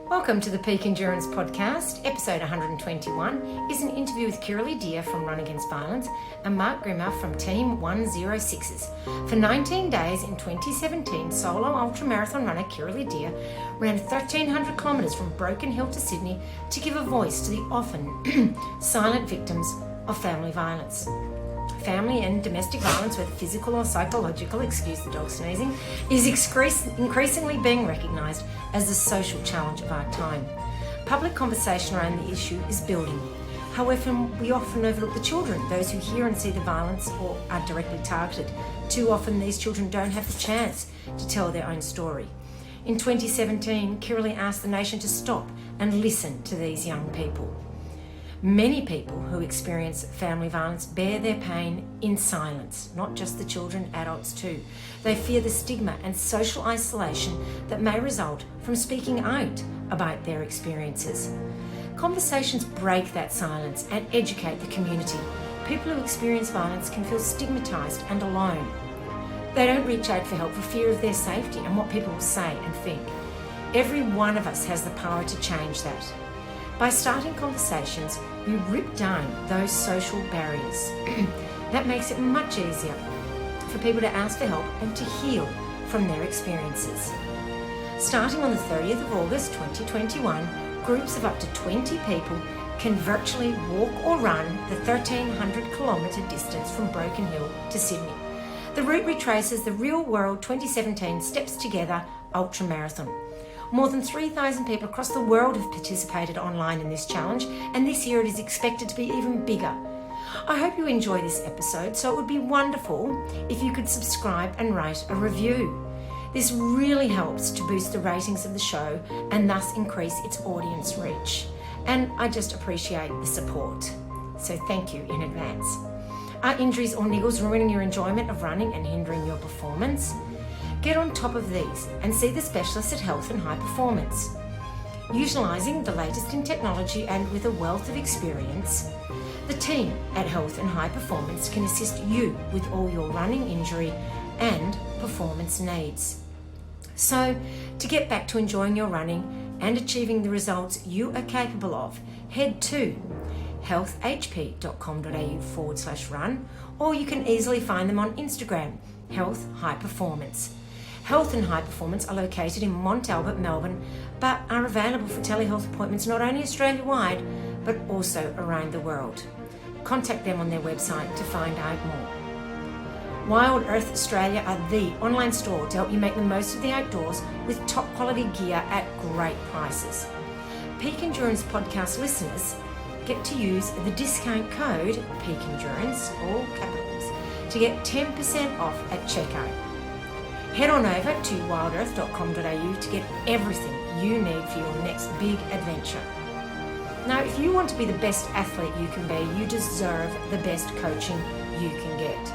Welcome to the Peak Endurance Podcast. Episode 121 is an interview with Kirrily Dear from Run Against Violence and Mark Grima from Team 106s. For 19 days in 2017, solo ultramarathon runner Kirrily Dear ran 1,300 kilometres from Broken Hill to Sydney to give a voice to the often silent victims of family violence. Family and domestic violence, whether physical or psychological, excuse the dog sneezing, is increasingly being recognised as the social challenge of our time. Public conversation around the issue is building. However, we often overlook the children, those who hear and see the violence or are directly targeted. Too often these children don't have the chance to tell their own story. In 2017, Kirrily asked the nation to stop and listen to these young people. Many people who experience family violence bear their pain in silence, not just the children, adults too. They fear the stigma and social isolation that may result from speaking out about their experiences. Conversations break that silence and educate the community. People who experience violence can feel stigmatised and alone. They don't reach out for help for fear of their safety and what people will say and think. Every one of us has the power to change that. By starting conversations, we rip down those social barriers. That makes it much easier for people to ask for help and to heal from their experiences. Starting on the 30th of August 2021, groups of up to 20 people can virtually walk or run the 1,300 kilometre distance from Broken Hill to Sydney. The route retraces the real-world 2017 Steps Together ultramarathon. More than 3,000 people across the world have participated online in this challenge, and this year it is expected to be even bigger. I hope you enjoy this episode, so it would be wonderful if you could subscribe and write a review. This really helps to boost the ratings of the show and thus increase its audience reach. And I just appreciate the support. So thank you in advance. Are injuries or niggles ruining your enjoyment of running and hindering your performance? Get on top of these and see the specialists at Health and High Performance. Utilising the latest in technology and with a wealth of experience, the team at Health and High Performance can assist you with all your running injury and performance needs. So, to get back to enjoying your running and achieving the results you are capable of, head to healthhp.com.au/run, or you can easily find them on Instagram, Health High Performance. Health and High Performance are located in Mont Albert, Melbourne, but are available for telehealth appointments not only Australia-wide, but also around the world. Contact them on their website to find out more. Wild Earth Australia are the online store to help you make the most of the outdoors with top quality gear at great prices. Peak Endurance Podcast listeners get to use the discount code Peak Endurance, all capitals, to get 10% off at checkout. Head on over to wildearth.com.au to get everything you need for your next big adventure. Now, if you want to be the best athlete you can be, you deserve the best coaching you can get.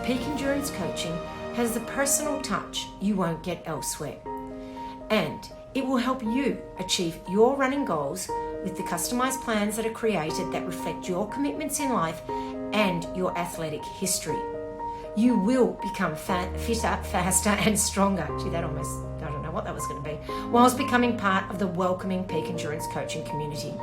Peak Endurance Coaching has the personal touch you won't get elsewhere. And it will help you achieve your running goals with the customised plans that are created that reflect your commitments in life and your athletic history. You will become fitter, faster and stronger. Gee, that almost, I don't know what that was going to be. Whilst becoming part of the welcoming Peak Endurance coaching community.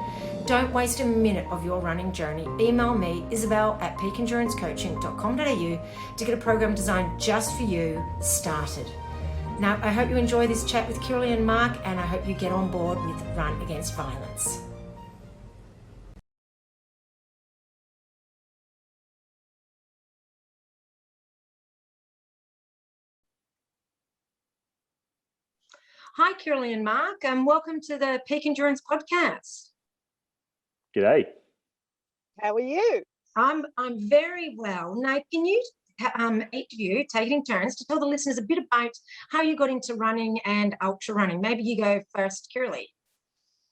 Don't waste a minute of your running journey. Email me, isabel@peakendurancecoaching.com.au to get a program designed just for you started. Now, I hope you enjoy this chat with Kirrily and Mark, and I hope you get on board with Run Against Violence. Hi, Kirrily and Mark, and welcome to the Peak Endurance Podcast. G'day. How are you? I'm very well. Now, can you, each of you, take it in turns to tell the listeners a bit about how you got into running and ultra running? Maybe you go first, Kirrily.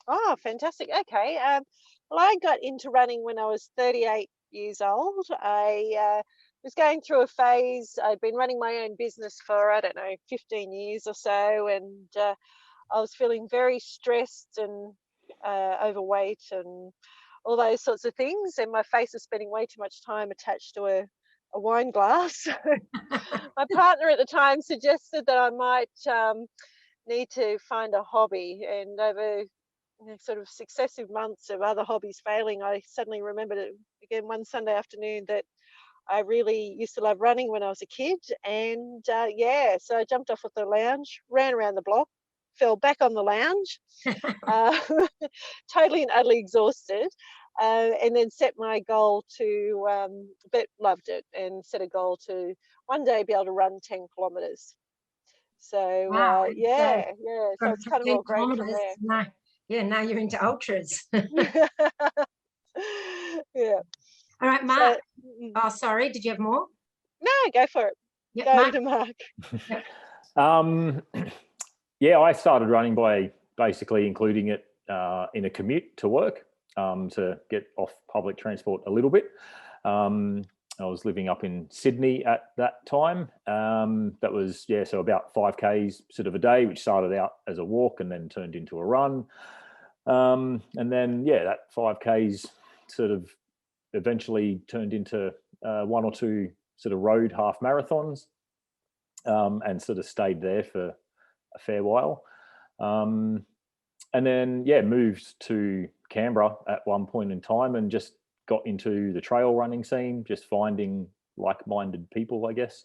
Oh, fantastic. Okay. Well, I got into running when I was 38 years old. I was going through a phase. I'd been running my own business for, 15 years or so, and I was feeling very stressed and overweight and all those sorts of things, and my face was spending way too much time attached to a wine glass. My partner at the time suggested that I might need to find a hobby. And over sort of successive months of other hobbies failing, I suddenly remembered it again one Sunday afternoon that I really used to love running when I was a kid. And so I jumped off of the lounge, ran around the block, fell back on the lounge, uh, totally and utterly exhausted, and then set my goal to, but loved it, and set a goal to one day be able to run 10 kilometres. So, Wow. so From it's kind of 10 all great from kilometres, now you're into ultras. there. Yeah. All right, So, Mark. Oh, sorry. Did you have more? no, go for it. Yep, Go Mark. to Mark. I started running by basically including it in a commute to work, to get off public transport a little bit. I was living up in Sydney at that time. That was, so about 5Ks sort of a day, which started out as a walk and then turned into a run. And then, that 5Ks sort of eventually turned into one or two sort of road half marathons, and sort of stayed there for a fair while. And then, moved to Canberra at one point in time and just got into the trail running scene, just finding like-minded people, I guess.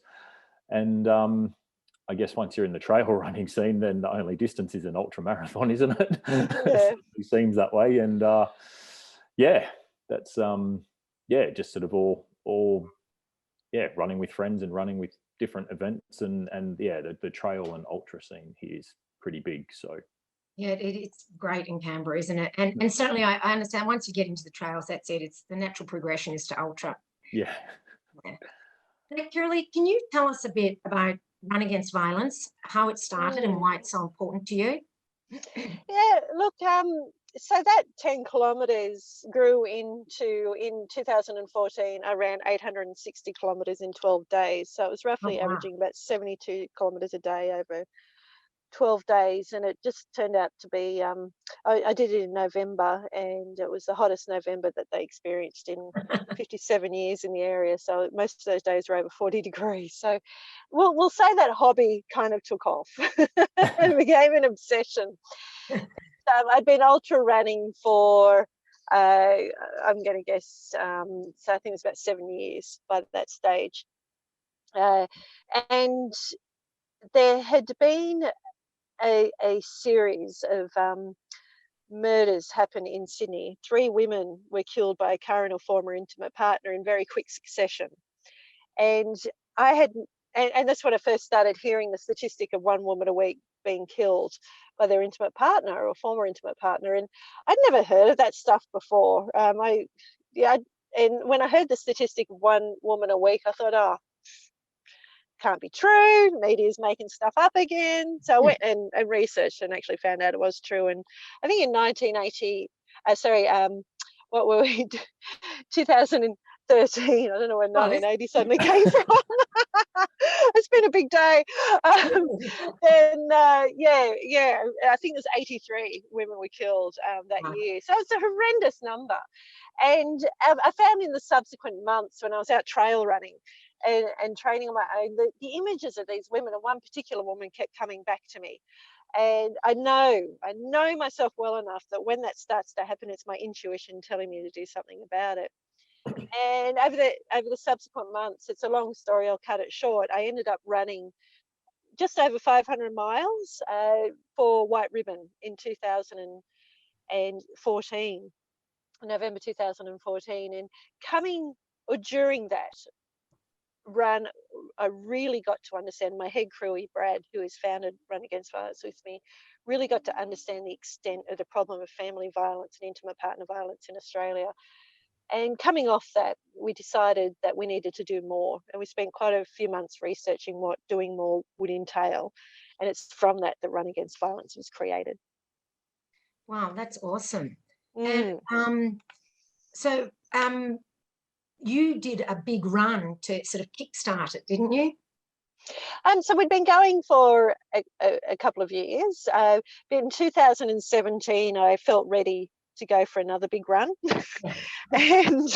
And I guess once you're in the trail running scene, then the only distance is an ultra marathon, isn't it? Yeah. It seems that way. And that's just sort of all running with friends and running with different events, and the trail and ultra scene here is pretty big. So it's great in Canberra, isn't it? And certainly I understand once you get into the trails, that's it. It's the natural progression is to ultra. Yeah. Now, Kirrily, can you tell us a bit about Run Against Violence, how it started and why it's so important to you? Yeah, look, so that 10 kilometres grew into, in 2014, I ran 860 kilometres in 12 days. So it was roughly wow. averaging about 72 kilometres a day over 12 days. And it just turned out to be, I did it in November, and it was the hottest November that they experienced in 57 years in the area. So most of those days were over 40 degrees. So we'll say that hobby kind of took off and became an obsession. I'd been ultra running for, I'm going to guess, so I think it was about 7 years by that stage. And there had been a series of murders happen in Sydney. 3 women were killed by a current or former intimate partner in very quick succession. And I had, and that's when I first started hearing the statistic of 1 woman a week being killed by their intimate partner or former intimate partner. And I'd never heard of that stuff before. And when I heard the statistic of 1 woman a week, I thought, oh, can't be true. Media's making stuff up again. So I went and researched and actually found out it was true. And I think in 2013, I don't know where 1980 suddenly came from. It's been a big day. And I think there's 83 women were killed that year. So it's a horrendous number. And I found in the subsequent months when I was out trail running and training on my own, the images of these women, and one particular woman kept coming back to me. And I know myself well enough that when that starts to happen, it's my intuition telling me to do something about it. And over the subsequent months, it's a long story, I'll cut it short, I ended up running just over 500 miles for White Ribbon in 2014, November 2014. And during that run, I really got to understand, my head crewie, Brad, who has founded Run Against Violence with me, really got to understand the extent of the problem of family violence and intimate partner violence in Australia. And coming off that, we decided that we needed to do more. And we spent quite a few months researching what doing more would entail. And it's from that Run Against Violence was created. Wow, that's awesome. And so you did a big run to sort of kickstart it, didn't you? So we'd been going for a couple of years. In 2017, I felt ready to go for another big run. Yeah. And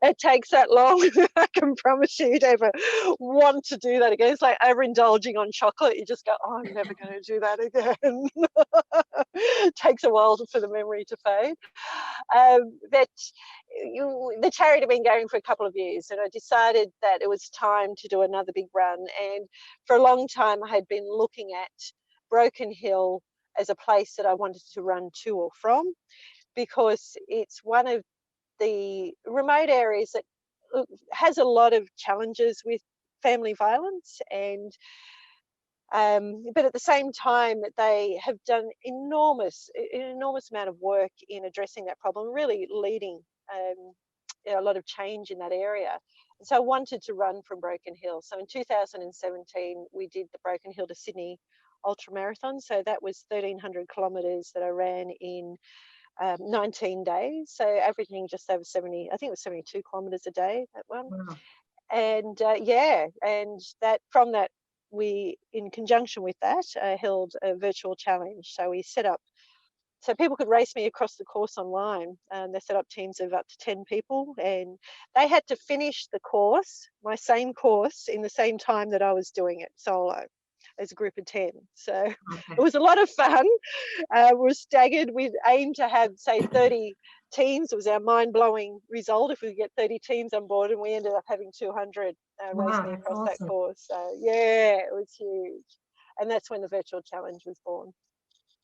it takes that long. I can promise you, you'd ever want to do that again. It's like overindulging on chocolate. You just go, oh, I'm never going to do that again. It takes a while for the memory to fade. But the charity had been going for a couple of years, and I decided that it was time to do another big run. And for a long time, I had been looking at Broken Hill as a place that I wanted to run to or from, because it's one of the remote areas that has a lot of challenges with family violence, and but at the same time they have done an enormous amount of work in addressing that problem, really leading a lot of change in that area. And so I wanted to run from Broken Hill. So in 2017 we did the Broken Hill to Sydney ultra marathon. So that was 1,300 kilometres that I ran in 19 days, so averaging just over 70, I think it was 72 kilometres a day, that one. Wow. And and that from that, we, in conjunction with that, held a virtual challenge. So we set up, so people could race me across the course online. They set up teams of up to 10 people, and they had to finish the course, my same course, in the same time that I was doing it solo, as a group of 10. So Okay. it was a lot of fun. We're staggered. We'd aim to have, say, 30 teams. It was our mind-blowing result if we could get 30 teams on board, and we ended up having 200 Wow, racing that's across that awesome. course. So yeah, it was huge. And that's when the virtual challenge was born.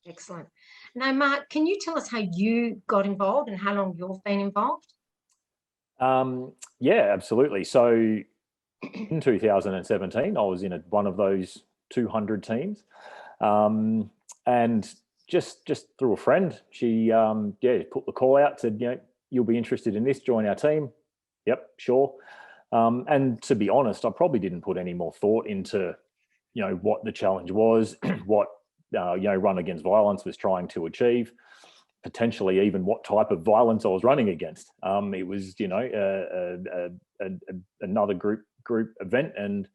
Excellent. Now, Mark, can you tell us how you got involved and how long you've been involved? Yeah, absolutely. So in 2017, I was in one of those 200 teams, and just through a friend, she put the call out, said, you'll be interested in this, join our team. Yep, sure. And to be honest, I probably didn't put any more thought into what the challenge was, what Run Against Violence was trying to achieve, potentially even what type of violence I was running against. It was another group event, and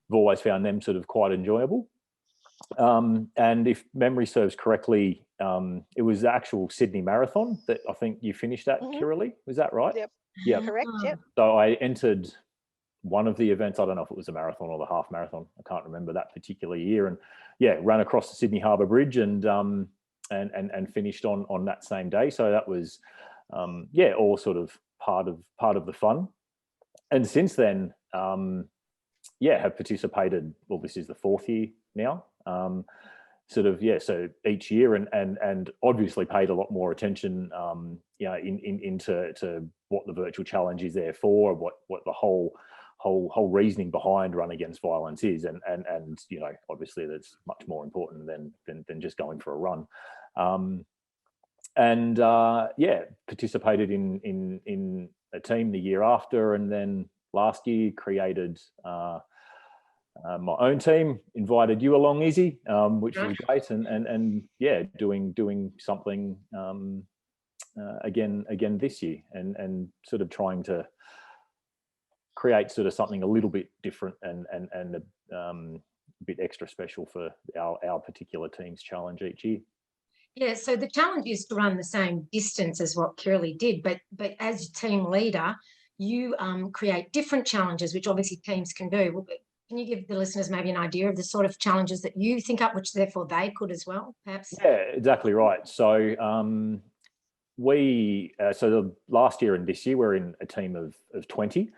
I've always found them sort of quite enjoyable. And if memory serves correctly, it was the actual Sydney Marathon that I think you finished at, Kirrily. Was that right? Yep. Yeah. Correct. Yep. So I entered one of the events. I don't know if it was a marathon or the half marathon. I can't remember that particular year. And ran across the Sydney Harbour Bridge and finished on that same day. So that was all sort of part of the fun. And since then, have participated. Well, this is the 4th year now. So each year, and obviously paid a lot more attention, into what the virtual challenge is there for, what the whole reasoning behind Run Against Violence is, and obviously that's much more important than just going for a run. Participated in a team the year after, and then last year created my own team, invited you along, Izzy, which was great, and doing something again this year, and sort of trying to create sort of something a little bit different and a bit extra special for our particular team's challenge each year. Yeah, so the challenge is to run the same distance as what Kirrily did, but as team leader, you create different challenges, which obviously teams can do. Can you give the listeners maybe an idea of the sort of challenges that you think up, which therefore they could as well, perhaps? Yeah, exactly right. So the last year and this year, we're in a team of 20.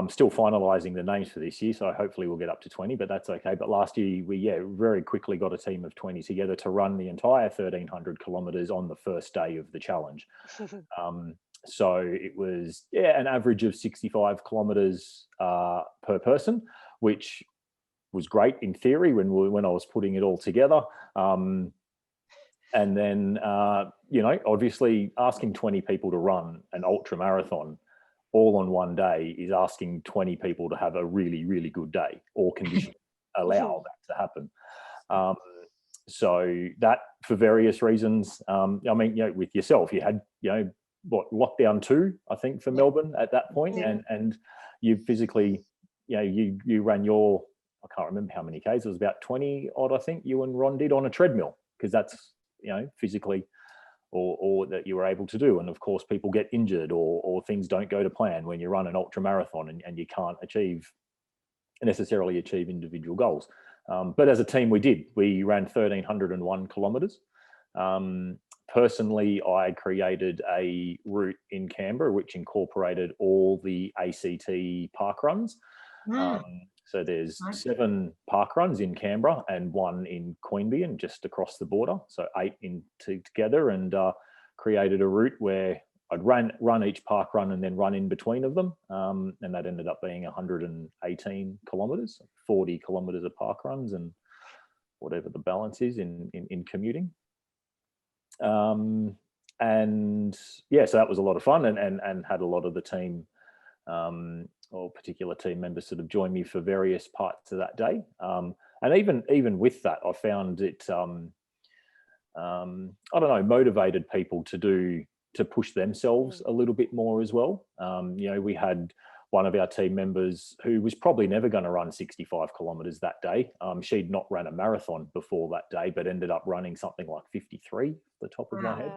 Still finalising the names for this year, so hopefully we'll get up to 20, but that's okay. But last year, we very quickly got a team of 20 together to run the entire 1,300 kilometres on the first day of the challenge. So it was an average of 65 kilometres per person, which was great in theory when I was putting it all together. And then obviously asking 20 people to run an ultra marathon all on one day is asking 20 people to have a really, really good day. All conditions allow that to happen. So that, for various reasons, with yourself, you had, lockdown 2, I think, for Melbourne at that point, and you physically, you ran your, I can't remember how many Ks, it was about 20 odd, I think, you and Ron did on a treadmill, because that's, physically or that you were able to do. And of course, people get injured or things don't go to plan when you run an ultra marathon and you can't necessarily achieve individual goals. But as a team, we ran 1,301 kilometres. Personally, I created a route in Canberra which incorporated all the ACT park runs. So there's 7 park runs in Canberra and 1 in Queanbeyan, just across the border. So 8 together, and created a route where I'd run each park run and then run in between of them. And that ended up being 118 kilometres, 40 kilometres of park runs and whatever the balance is in commuting. And yeah, so that was a lot of fun, and had a lot of the team or particular team members sort of join me for various parts of that day. And even with that, I found it, I don't know, motivated people to push themselves a little bit more as well. We had one of our team members who was probably never going to run 65 kilometres that day. She'd not ran a marathon before that day, but ended up running something like 53 off the top of my head.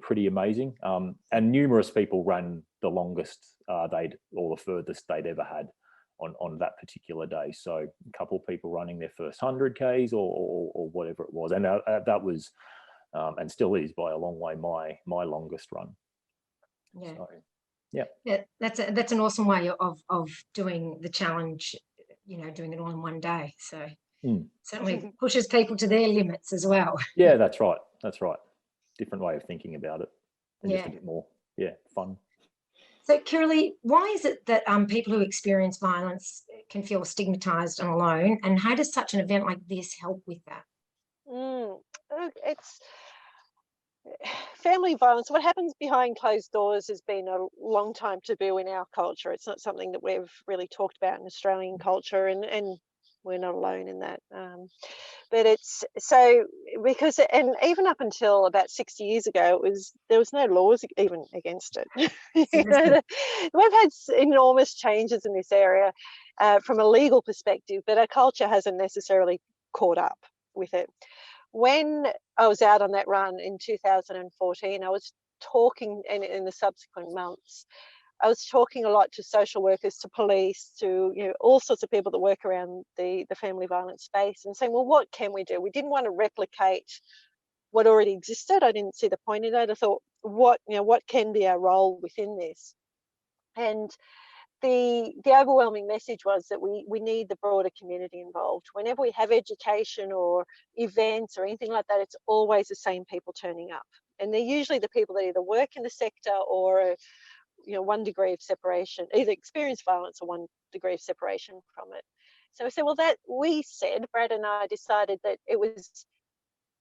Pretty amazing. And numerous people ran the longest or the furthest they'd ever had on that particular day. So a couple of people running their first 100 Ks or whatever it was. And that was, and still is by a long way, my longest run. Yeah. So, yeah, that's an awesome way of doing the challenge, doing it all in one day. So certainly pushes people to their limits as well. Yeah, that's right. Different way of thinking about it, and just a bit more fun. So Kirrily, why is it that people who experience violence can feel stigmatised and alone, and how does such an event like this help with that? It's family violence. What happens behind closed doors has been a long time taboo in our culture. It's not something that we've really talked about in Australian culture, and we're not alone in that. But it's so because, and even up until about 60 years ago, there was no laws even against it. We've had enormous changes in this area from a legal perspective, but our culture hasn't necessarily caught up with it. When I was out on that run in 2014, I was talking, and in the subsequent months, I was talking a lot to social workers, to police, to all sorts of people that work around the family violence space, and saying, well, what can we do? We didn't want to replicate what already existed. I didn't see the point in it. I thought, what can be our role within this? And the overwhelming message was that we need the broader community involved. Whenever we have education or events or anything like that, it's always the same people turning up, and they're usually the people that either work in the sector or one degree of separation, either experience violence or one degree of separation from it. So I said, well, Brad and I decided that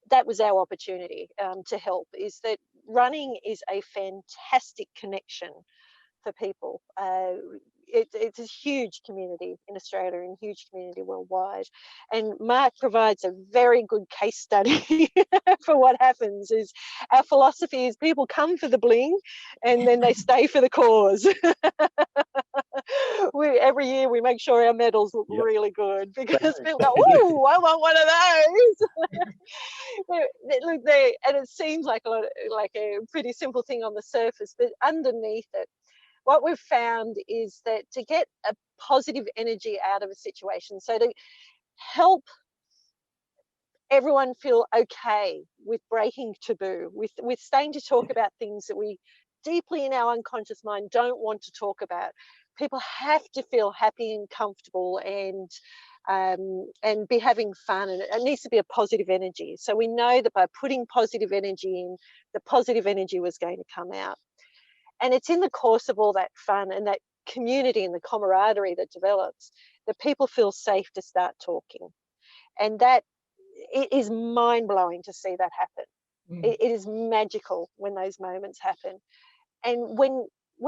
that was our opportunity to help, is that running is a fantastic connection for people. It's a huge community in Australia and huge community worldwide. And Mark provides a very good case study for what happens. Is our philosophy is people come for the bling and then they stay for the cause. Every year we make sure our medals look really good, because people go, oh, I want one of those. Look, and it seems like a pretty simple thing on the surface, but underneath it, what we've found is that to get a positive energy out of a situation, so to help everyone feel okay with breaking taboo, with staying to talk about things that we deeply in our unconscious mind don't want to talk about. People have to feel happy and comfortable and be having fun, and it needs to be a positive energy. So we know that by putting positive energy in, the positive energy was going to come out. And it's in the course of all that fun and that community and the camaraderie that develops that people feel safe to start talking. And that it is mind-blowing to see that happen. It is magical when those moments happen. And when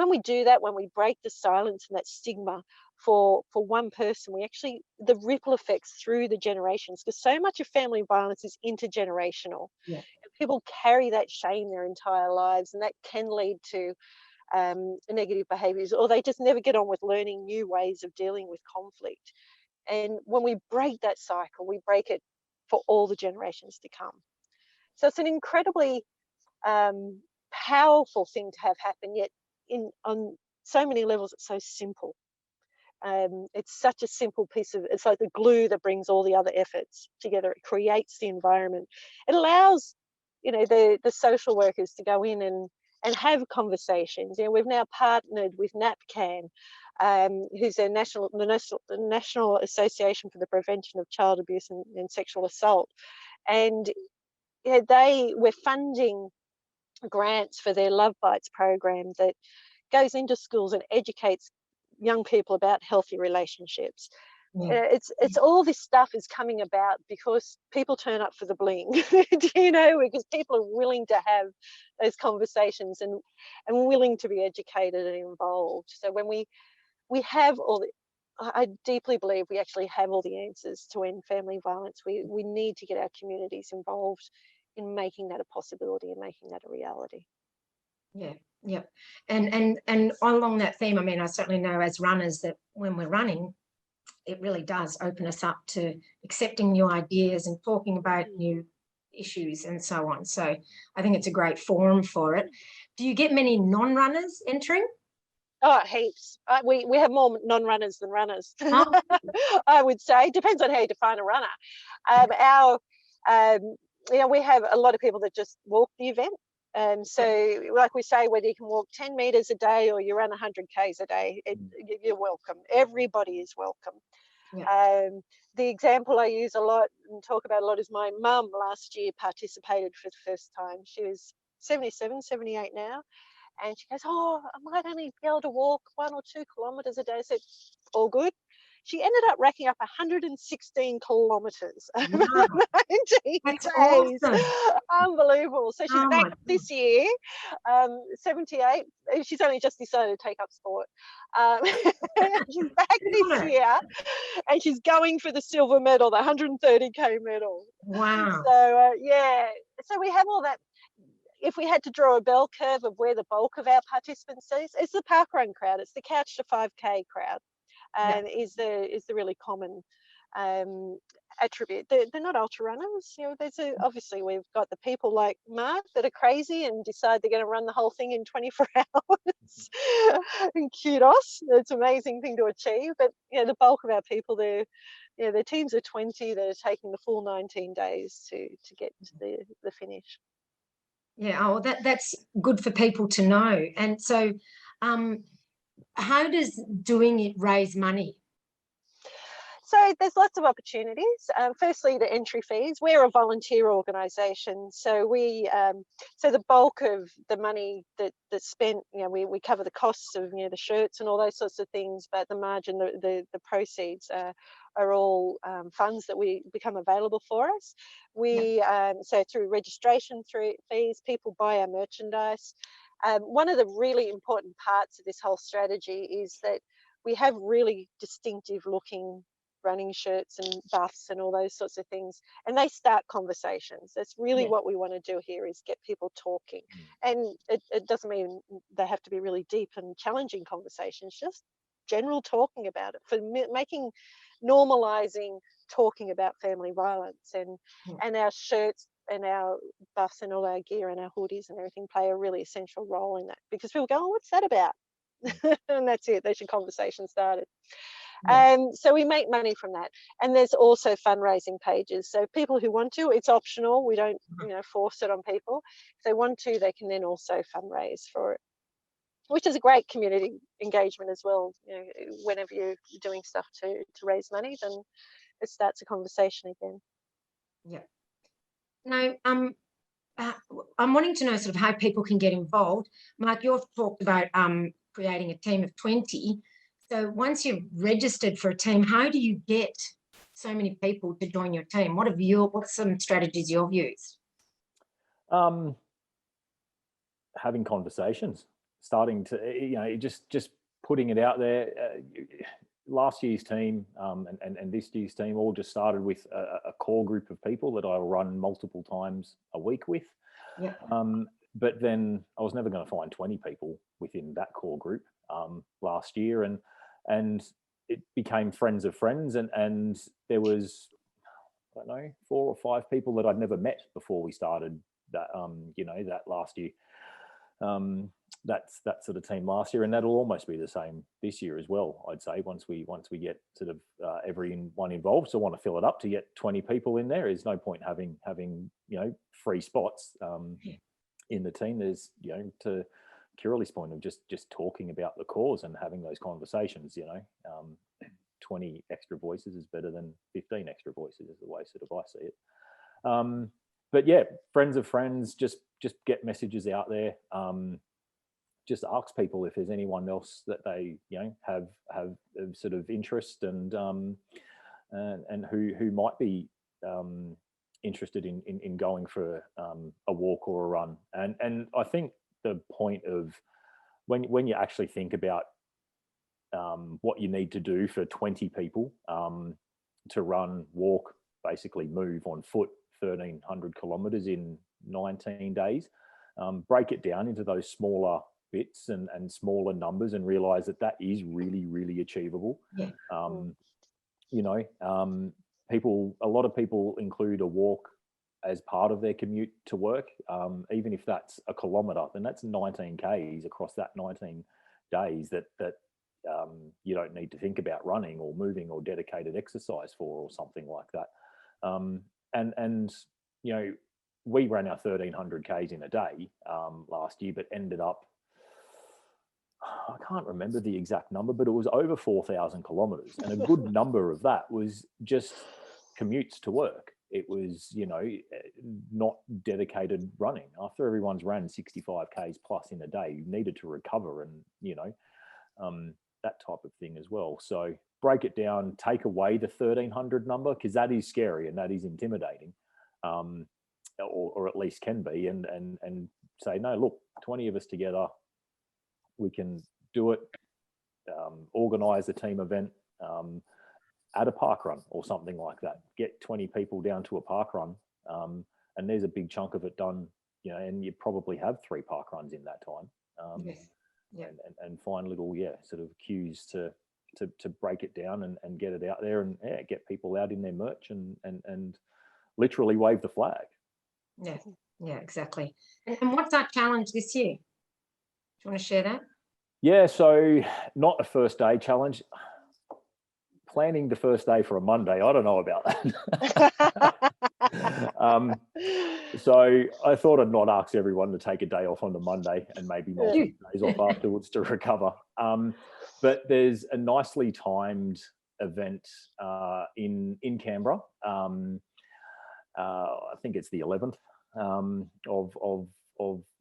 we do that, when we break the silence and that stigma for one person, the ripple effects through the generations, because so much of family violence is intergenerational. And people carry that shame their entire lives, and that can lead to negative behaviours, or they just never get on with learning new ways of dealing with conflict. And when we break that cycle, we break it for all the generations to come. So it's an incredibly powerful thing to have happen, yet on so many levels it's so simple. It's such a simple piece of, it's like the glue that brings all the other efforts together. It creates the environment. It allows, the social workers to go in and have conversations. We've now partnered with NAPCAN, who's the National Association for the Prevention of Child Abuse and Sexual Assault, and we're funding grants for their Love Bites program that goes into schools and educates young people about healthy relationships. It's all this stuff is coming about because people turn up for the bling, because people are willing to have those conversations and willing to be educated and involved. So when we have I deeply believe we actually have all the answers to end family violence. We need to get our communities involved in making that a possibility and making that a reality. Yeah. And along that theme, I mean, I certainly know as runners that when we're running, it really does open us up to accepting new ideas and talking about new issues and so on. So I think it's a great forum for it. Do you get many non-runners entering? Oh, heaps. We have more non-runners than runners. Oh. I would say. Depends on how you define a runner. We have a lot of people that just walk the event. So, like we say, whether you can walk 10 meters a day or you run 100 Ks a day, you're welcome. Everybody is welcome. Yeah. The example I use a lot and talk about a lot is my mum last year participated for the first time. She was 77, 78 now. And she goes, I might only be able to walk 1 or 2 kilometres a day. I said, all good. She ended up racking up 116 kilometres over 19 days. Awesome. Unbelievable. So she's back this year, 78. She's only just decided to take up sport. She's back this year, and she's going for the silver medal, the 130K medal. Wow. So, so we have all that. If we had to draw a bell curve of where the bulk of our participants is, it's the parkrun crowd. It's the couch to 5K crowd. Is the really common attribute. They're not ultra runners. Obviously we've got the people like Mark that are crazy and decide they're going to run the whole thing in 24 hours. And kudos, it's an amazing thing to achieve. But the bulk of our people, their teams of 20 that are taking the full 19 days to get to the finish. Yeah, that's good for people to know. And so, how does doing it raise money? So there's lots of opportunities. Firstly, the entry fees. We're a volunteer organisation, so so the bulk of the money that's spent, we cover the costs of the shirts and all those sorts of things, but the margin, the proceeds are all funds that we become available for us. So through registration, through fees, people buy our merchandise. One of the really important parts of this whole strategy is that we have really distinctive looking running shirts and buffs and all those sorts of things, and they start conversations. That's really what we want to do here, is get people talking. And it doesn't mean they have to be really deep and challenging conversations, just general talking about it, for normalizing talking about family violence. And our shirts and our buffs and all our gear and our hoodies and everything play a really essential role in that, because people go, what's that about? And that's it, there's your conversation started. So we make money from that. And there's also fundraising pages. So people who want to, it's optional. We don't, force it on people. If they want to, they can then also fundraise for it, which is a great community engagement as well. Whenever you're doing stuff to raise money, then it starts a conversation again. Yeah. Now, I'm wanting to know sort of how people can get involved. Mark, you've talked about creating a team of 20. So once you've registered for a team, how do you get so many people to join your team? What's some strategies you've used? Having conversations, starting to, just putting it out there. Last year's team and this year's team all just started with a core group of people that I run multiple times a week with. Yeah. But then I was never going to find 20 people within that core group last year, and it became friends of friends, and there was, I don't know, 4 or 5 people that I'd never met before we started that that last year. That's that sort of team last year, and that'll almost be the same this year as well. I'd say once we get sort of everyone involved. So I want to fill it up to get 20 people in there. There's no point having free spots in the team. There's to Kirrily's point of just talking about the cause and having those conversations. 20 extra voices is better than 15 extra voices, is the way sort of I see it. But yeah, friends of friends, just get messages out there. Just ask people if there's anyone else that they have sort of interest and who might be interested in going for a walk or a run. And I think the point of when you actually think about what you need to do for 20 people to run, walk, basically move on foot 1,300 kilometers in 19 days, break it down into those smaller bits and smaller numbers and realize that is really, really achievable. Yeah. A lot of people include a walk as part of their commute to work. Even if that's a kilometer, then that's 19 Ks across that 19 days that you don't need to think about running or moving or dedicated exercise for or something like that. And we ran our 1,300 Ks in a day last year, but ended up, I can't remember the exact number, but it was over 4,000 kilometers. And a good number of that was just commutes to work. It was, not dedicated running. After everyone's ran 65 Ks plus in a day, you needed to recover and, that type of thing as well. So break it down, take away the 1,300 number, because that is scary and that is intimidating, or at least can be, and say, no, look, 20 of us together, we can do it, organize a team event at a park run or something like that. Get 20 people down to a park run, and there's a big chunk of it done, and you probably have 3 park runs in that time. Yes. Yeah. And find little sort of cues to break it down and get it out there and get people out in their merch and literally wave the flag. Yeah, exactly. And what's our challenge this year? Do you want to share that? Yeah, so not a first day challenge. Planning the first day for a Monday, I don't know about that. So I thought I'd not ask everyone to take a day off on the Monday and maybe multiple days off afterwards to recover. But there's a nicely timed event in Canberra. I think it's the 11th of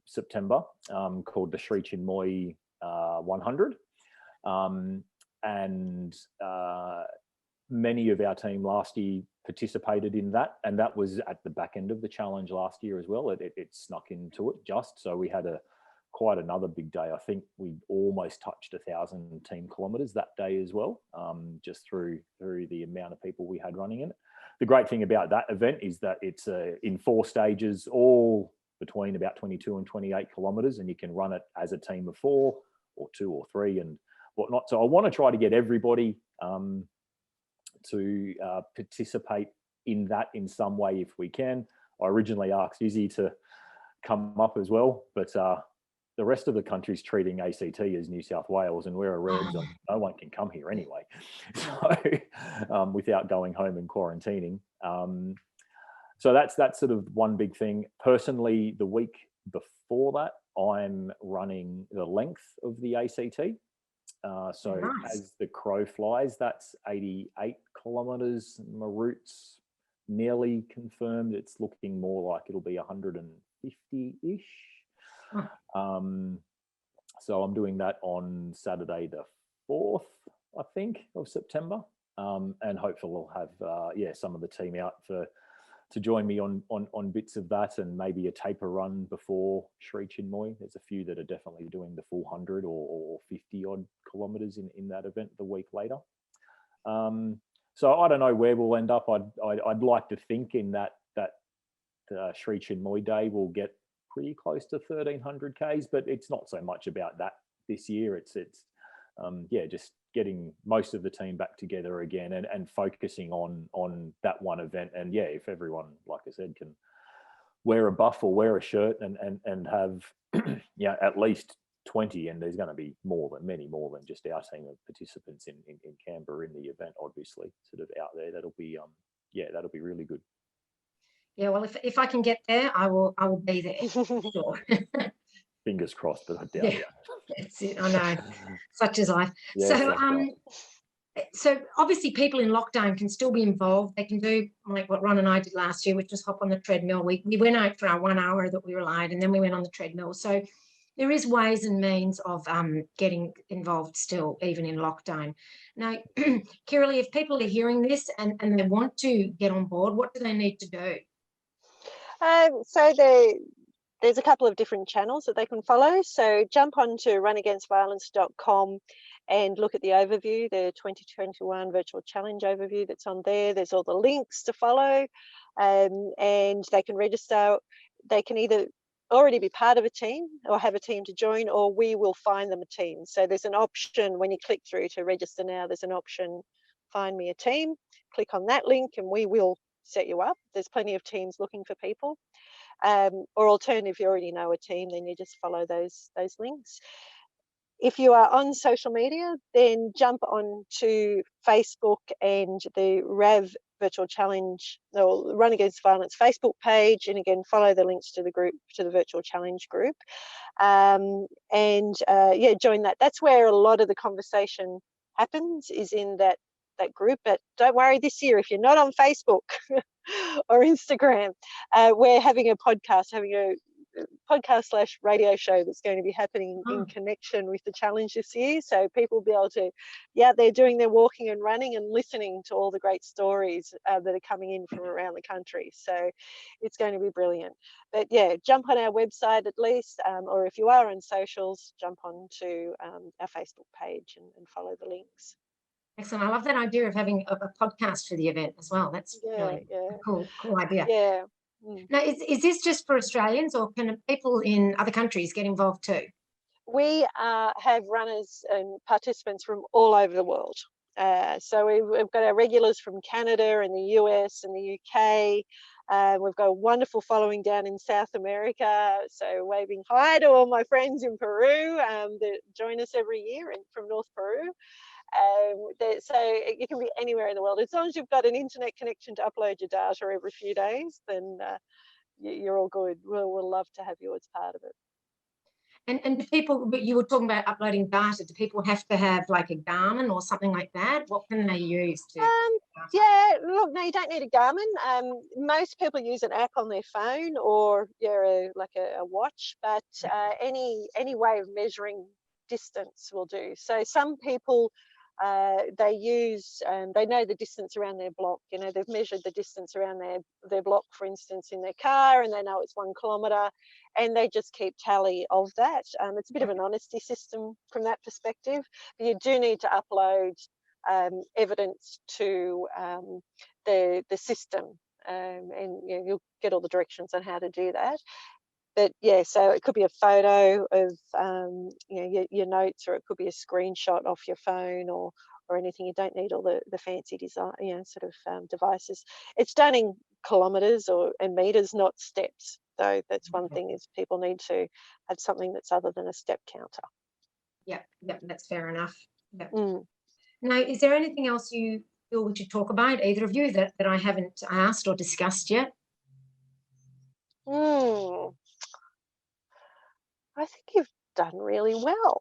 September, called the Sri Chinmoy 100. And many of our team last year participated in that, and that was at the back end of the challenge last year as well. It snuck into it so we had quite another big day. I think we almost touched 1,000 team kilometers that day as well, just through the amount of people we had running in it. The great thing about that event is that it's in 4 stages, all between about 22 and 28 kilometers, and you can run it as a team of 4 or 2 or 3 and whatnot. So I want to try to get everybody to participate in that in some way if we can. I originally asked Izzy to come up as well, but the rest of the country's treating ACT as New South Wales, and we're a red zone. No one can come here anyway, so without going home and quarantining. So that's sort of one big thing. Personally, the week before that, I'm running the length of the ACT. So nice. As the crow flies, that's 88 kilometers. My route's nearly confirmed. It's looking more like it'll be 150-ish. So I'm doing that on Saturday the 4th, I think, of September. And hopefully we'll have some of the team out to join me on bits of that, and maybe a taper run before Sri Chinmoy. There's a few that are definitely doing the full 100 or 50 odd kilometers in that event the week later. So I don't know where we'll end up. I'd like to think in that Sri Chinmoy day we'll get pretty close to 1,300 Ks, but it's not so much about that this year. It's just getting most of the team back together again and focusing on that one event. And if everyone, like I said, can wear a buff or wear a shirt and have at least 20, and there's going to be many more than just our team of participants in Canberra in the event, obviously, sort of out there. That'll be really good. Yeah, well, if I can get there, I will be there. Sure. Fingers crossed, but I doubt it. That's it. I know. Such is life. Yeah, So obviously people in lockdown can still be involved. They can do like what Ron and I did last year, which was hop on the treadmill. We went out for our 1 hour that we were allowed, and then we went on the treadmill. So there is ways and means of getting involved still, even in lockdown. Now, Kirrily, if people are hearing this and they want to get on board, what do they need to do? So there's a couple of different channels that they can follow. So jump onto runagainstviolence.com and look at the overview, the 2021 virtual challenge overview that's on there. There's all the links to follow, and they can register. They can either already be part of a team or have a team to join, or we will find them a team. So there's an option when you click through to register now, there's an option, find me a team. Click on that link and we will set you up. There's plenty of teams looking for people. Or alternative, if you already know a team, then you just follow those links. If you are on social media, then jump on to Facebook and the RAV Virtual Challenge or Run Against Violence Facebook page, and again follow the links to the group, to the Virtual Challenge group, join that. That's where a lot of the conversation happens, is in that group. But don't worry, this year, if you're not on Facebook or Instagram, we're having a podcast / radio show that's going to be happening in connection with the challenge this year. So people will be able to, they're doing their walking and running and listening to all the great stories that are coming in from around the country. So it's going to be brilliant. But jump on our website at least, or if you are on socials, jump on to our Facebook page and follow the links. Excellent. I love that idea of having a podcast for the event as well. That's really a cool idea. Yeah. Now, is this just for Australians, or can people in other countries get involved too? We have runners and participants from all over the world. So we've got our regulars from Canada and the US and the UK. We've got a wonderful following down in South America. So waving hi to all my friends in Peru that join us every year from North Peru. So you can be anywhere in the world. As long as you've got an internet connection to upload your data every few days, then you're all good. We'll love to have you as part of it. And do people, you were talking about uploading data, do people have to have like a Garmin or something like that? What can they use to? Look, no, you don't need a Garmin. Most people use an app on their phone or a watch, but any way of measuring distance will do. So some people they use, they know the distance around their block. They've measured the distance around their block, for instance, in their car, and they know it's 1 kilometre, and they just keep tally of that. It's a bit of an honesty system from that perspective, but you do need to upload evidence to the system, and you'll get all the directions on how to do that. But so it could be a photo of your notes, or it could be a screenshot off your phone or anything. You don't need all the fancy design, devices. It's done in kilometres and metres, not steps. So that's one thing, is people need to have something that's other than a step counter. Yeah, that's fair enough. Yep. Now, is there anything else you feel we should talk about, either of you, that I haven't asked or discussed yet? I think you've done really well.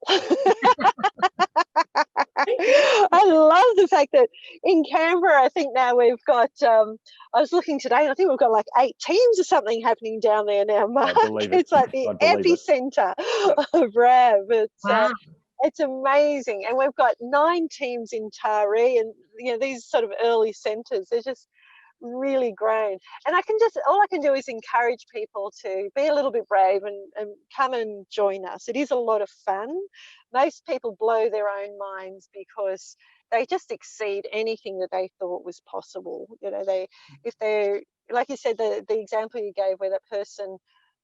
I love the fact that in Canberra, I think now we've got, I was looking today, and I think we've got like 8 teams or something happening down there now, Mark. It's like the epicenter of RAV. It's amazing. And we've got 9 teams in Taree, and these sort of early centres, they're just really grown. And all I can do is encourage people to be a little bit brave and come and join us. It is a lot of fun. Most people blow their own minds because they just exceed anything that they thought was possible. If they're, like you said, the example you gave where that person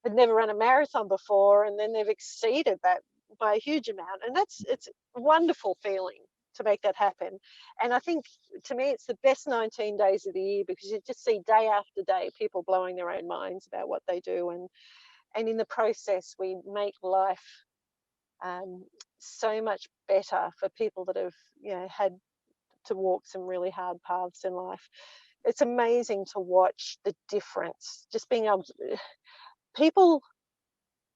had never run a marathon before, and then they've exceeded that by a huge amount, and it's a wonderful feeling. to make that happen. And I think, to me, it's the best 19 days of the year, because you just see day after day people blowing their own minds about what they do, and in the process we make life so much better for people that have, you know, had to walk some really hard paths in life. It's amazing to watch the difference. Just being able to, people,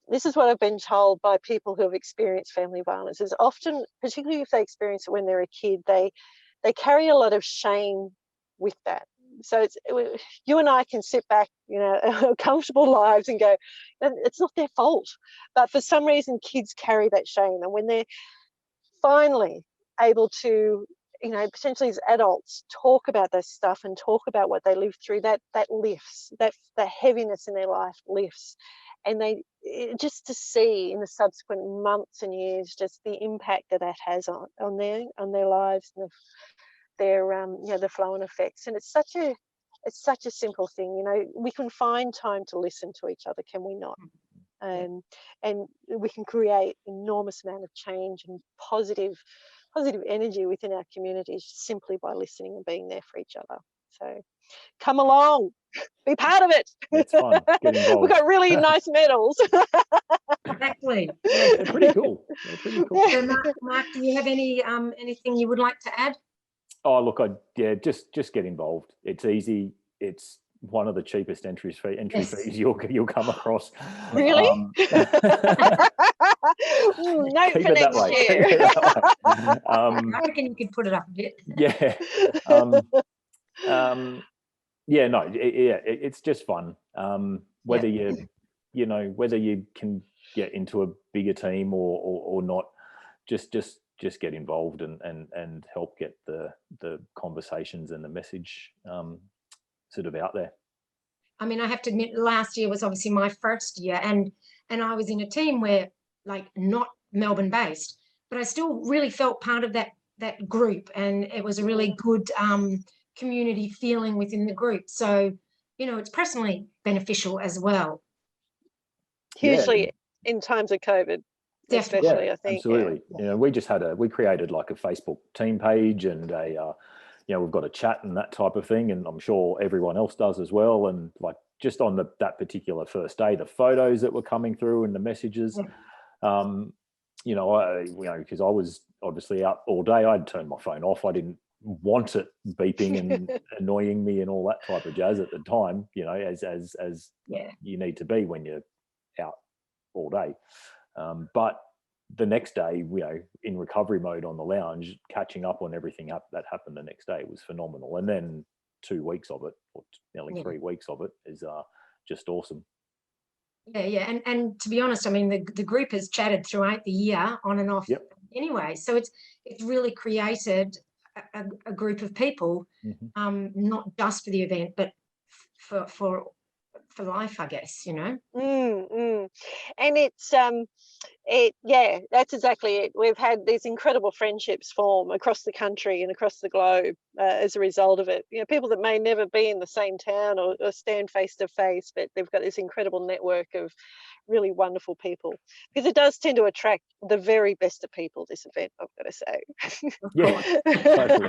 this is what I've been told by people who have experienced family violence, is often, particularly if they experience it when they're a kid, they carry a lot of shame with that. So you and I can sit back, you know, comfortable lives and go, it's not their fault. But for some reason, kids carry that shame. And when they're finally able to, you know, potentially as adults, talk about this stuff and talk about what they lived through, that lifts, that heaviness in their life lifts. And just to see in the subsequent months and years just the impact that has on their lives and their you know, the flow-on effects. And it's such a simple thing, you know. We can find time to listen to each other, can we not? And we can create enormous amount of change and positive energy within our communities simply by listening and being there for each other. So come along, be part of it. It's fun. Get involved. We've got really nice medals. Exactly. They're pretty cool. So Mark, do you have anything you would like to add? Oh, look, just get involved. It's easy. It's one of the cheapest entry fees you'll come across. Really? Note for next year. I reckon you could put it up a bit. Yeah. It's just fun. Whether whether you can get into a bigger team or not, just get involved and help get the conversations and the message sort of out there. I mean, I have to admit, last year was obviously my first year, and I was in a team where, like, not Melbourne based, but I still really felt part of that group, and it was a really good community feeling within the group. So, you know, it's personally beneficial as well. Hugely in times of COVID. Definitely. Especially, I think. Absolutely. Yeah. You know, we created like a Facebook team page and we've got a chat and that type of thing, and I'm sure everyone else does as well. And like just on that particular first day, the photos that were coming through and the messages, because I was obviously out all day, I'd turned my phone off. I didn't want it beeping and annoying me and all that type of jazz at the time, you know, as you need to be when you're out all day. But the next day, you know, in recovery mode on the lounge, catching up on everything that happened the next day was phenomenal. And then 2 weeks of it, or nearly 3 weeks of it, is just awesome. Yeah. And to be honest, I mean, the group has chatted throughout the year on and off anyway. So it's really created a group of people, not just for the event, but for life, I guess, you know. And it's that's exactly it. We've had these incredible friendships form across the country and across the globe as a result of it. You know, people that may never be in the same town or stand face to face, but they've got this incredible network of really wonderful people, because it does tend to attract the very best of people, this event, I've got to say. Yeah, totally.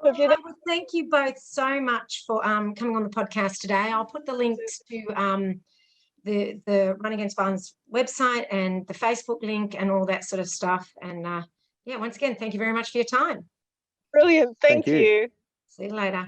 Well, I would thank you both so much for coming on the podcast today. I'll put the links to the Run Against Violence website and the Facebook link and all that sort of stuff. And once again, thank you very much for your time. Brilliant. Thank you. See you later.